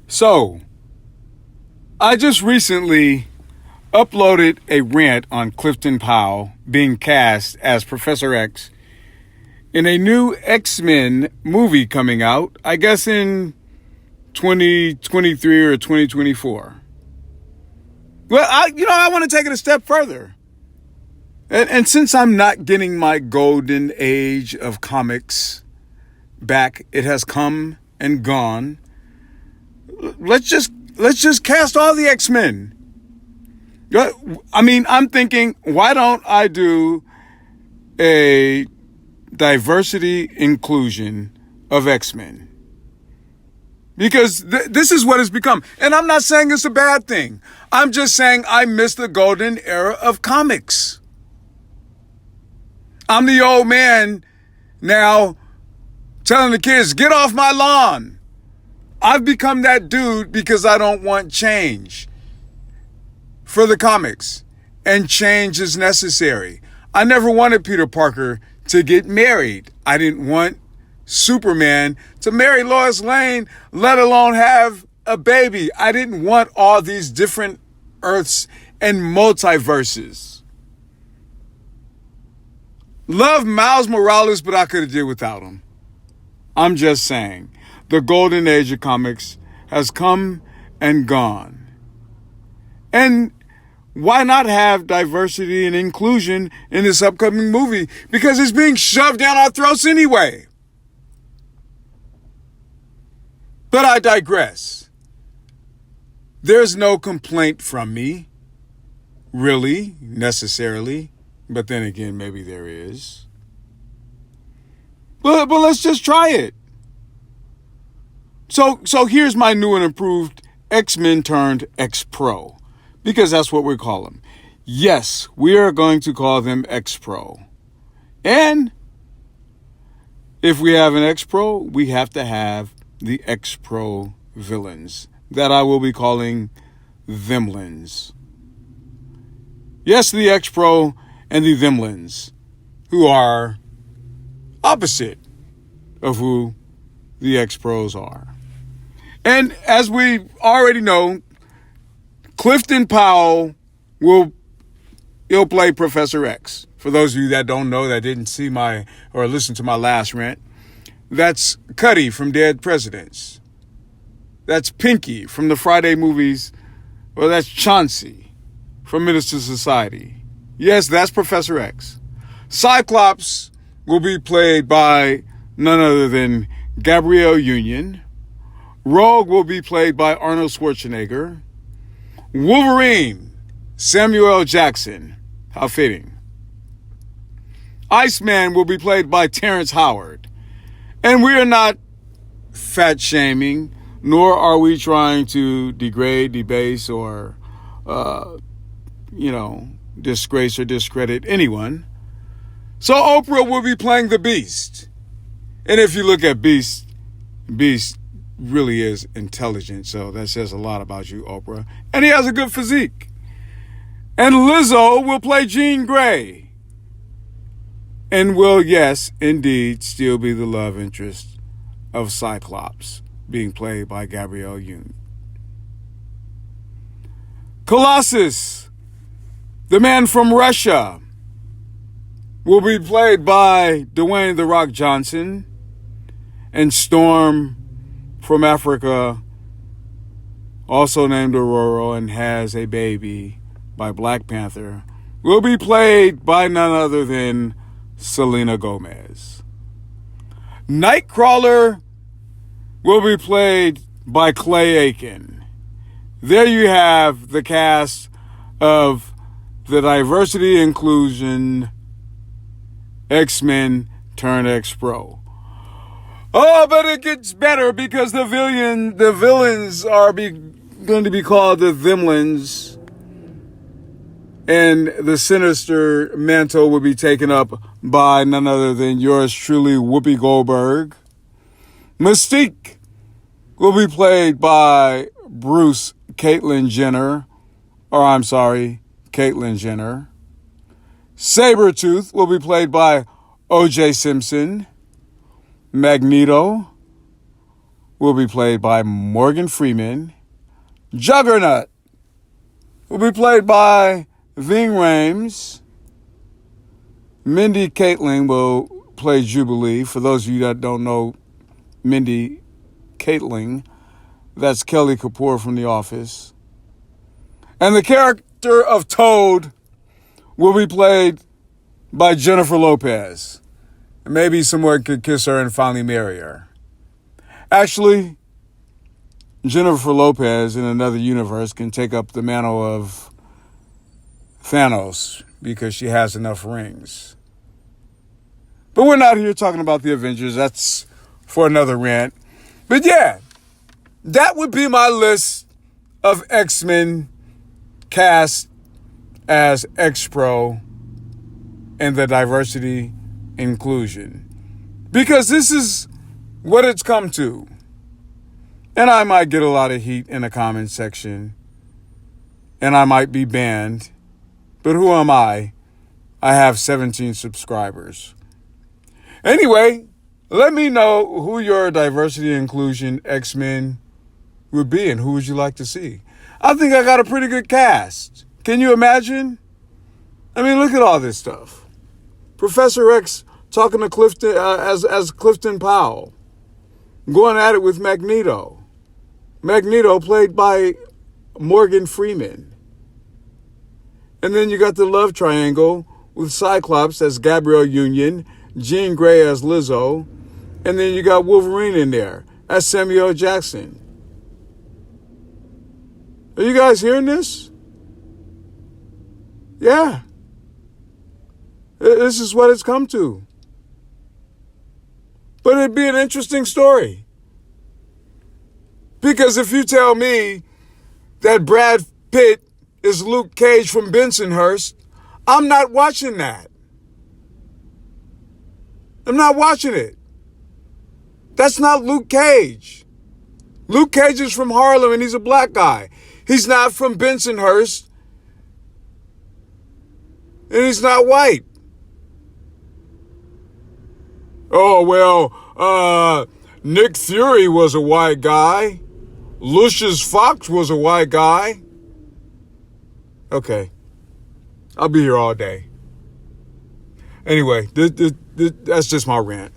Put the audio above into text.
So, I just recently uploaded a rant on Clifton Powell being cast as Professor X in a new X-Men movie coming out, I guess in 2023 or 2024. Well, I want to take it a step further. And since I'm not getting my golden age of comics back, it has come and gone. Let's just cast all the X-Men. I mean, I'm thinking, why don't I do a diversity inclusion of X-Men? Because this is what it's become. And I'm not saying it's a bad thing. I'm just saying I miss the golden era of comics. I'm the old man now telling the kids, get off my lawn. I've become that dude because I don't want change for the comics. And change is necessary. I never wanted Peter Parker to get married. I didn't want Superman to marry Lois Lane, let alone have a baby. I didn't want all these different Earths and multiverses. Love Miles Morales, but I could have did without him. I'm just saying, the golden age of comics has come and gone. And why not have diversity and inclusion in this upcoming movie? Because it's being shoved down our throats anyway. But I digress. There's no complaint from me, really, necessarily. But then again, maybe there is. But let's just try it. So here's my new and improved X-Men turned X-Pro. Because that's what we call them. Yes, we are going to call them X-Pro. And if we have an X-Pro, we have to have the X-Pro villains that I will be calling Themlins. Yes, the X-Pro and the Themlins, who are opposite of who the X-Pros are. And as we already know, Clifton Powell he'll play Professor X. For those of you that don't know, that didn't see or listen to my last rant, that's Cuddy from Dead Presidents. That's Pinky from the Friday movies, or that's Chauncey from Minister Society. Yes, that's Professor X. Cyclops will be played by none other than Gabrielle Union. Rogue will be played by Arnold Schwarzenegger. Wolverine, Samuel L. Jackson. How fitting. Iceman will be played by Terrence Howard. And we are not fat shaming, nor are we trying to degrade, debase, or, disgrace or discredit anyone. So Oprah will be playing the Beast. And if you look at Beast really is intelligent, so that says a lot about you, Oprah. And he has a good physique. And Lizzo will play Jean Grey. And will, yes, indeed, still be the love interest of Cyclops, being played by Gabrielle Union. Colossus, the man from Russia, will be played by Dwayne "The Rock" Johnson. And Storm from Africa, also named Aurora and has a baby by Black Panther, will be played by none other than Selena Gomez. Nightcrawler will be played by Clay Aiken. There you have the cast of the diversity inclusion X-Men turned X-Pro. Oh, but it gets better because the villains are going to be called the Themlins. And the sinister mantle will be taken up by none other than yours truly, Whoopi Goldberg. Mystique will be played by Caitlyn Jenner. Sabretooth will be played by O.J. Simpson. Magneto will be played by Morgan Freeman. Juggernaut will be played by Ving Rhames. Mindy Kaling will play Jubilee. For those of you that don't know Mindy Kaling, that's Kelly Kapoor from The Office. And the character of Toad will be played by Jennifer Lopez. Maybe someone could kiss her and finally marry her. Actually, Jennifer Lopez in another universe can take up the mantle of Thanos because she has enough rings. But we're not here talking about the Avengers. That's for another rant. But yeah, that would be my list of X-Men cast as X-Pro and the diversity inclusion. Because this is what it's come to. And I might get a lot of heat in the comment section. And I might be banned. But who am I? I have 17 subscribers. Anyway, let me know who your diversity inclusion X-Men would be and who would you like to see. I think I got a pretty good cast. Can you imagine? I mean, look at all this stuff. Professor X talking to Clifton as Clifton Powell, going at it with Magneto. Magneto played by Morgan Freeman. And then you got the love triangle with Cyclops as Gabrielle Union, Jean Grey as Lizzo, and then you got Wolverine in there as Samuel Jackson. Are you guys hearing this? Yeah. This is what it's come to. But it'd be an interesting story. Because if you tell me that Brad Pitt is Luke Cage from Bensonhurst, I'm not watching that. I'm not watching it. That's not Luke Cage. Luke Cage is from Harlem and he's a black guy. He's not from Bensonhurst. And he's not white. Oh, well, Nick Fury was a white guy. Lucius Fox was a white guy. Okay. I'll be here all day. Anyway, that's just my rant.